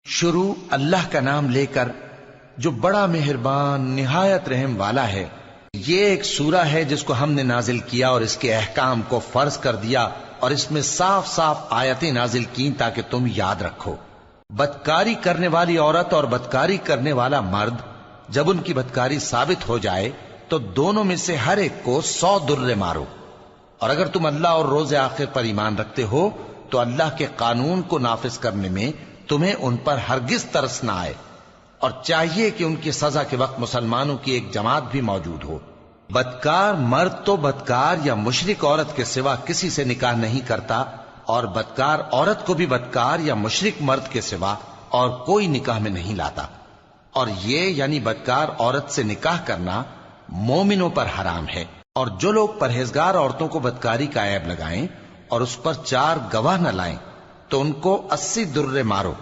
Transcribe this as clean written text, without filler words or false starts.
شروع اللہ کا نام لے کر جو بڑا مہربان نہایت رحم والا ہے۔ یہ ایک سورہ ہے جس کو ہم نے نازل کیا اور اس کے احکام کو فرض کر دیا اور اس میں صاف صاف آیتیں نازل کی تاکہ تم یاد رکھو۔ بدکاری کرنے والی عورت اور بدکاری کرنے والا مرد جب ان کی بدکاری ثابت ہو جائے تو دونوں میں سے ہر ایک کو 100 درے مارو، اور اگر تم اللہ اور روز آخر پر ایمان رکھتے ہو تو اللہ کے قانون کو نافذ کرنے میں تمہیں ان پر ہرگز ترس نہ آئے، اور چاہیے کہ ان کی سزا کے وقت مسلمانوں کی ایک جماعت بھی موجود ہو۔ بدکار مرد تو بدکار یا مشرک عورت کے سوا کسی سے نکاح نہیں کرتا، اور بدکار عورت کو بھی بدکار یا مشرک مرد کے سوا اور کوئی نکاح میں نہیں لاتا، اور یہ یعنی بدکار عورت سے نکاح کرنا مومنوں پر حرام ہے۔ اور جو لوگ پرہیزگار عورتوں کو بدکاری کا عیب لگائیں اور اس پر 4 گواہ نہ لائیں تو ان کو 80 درے مارو،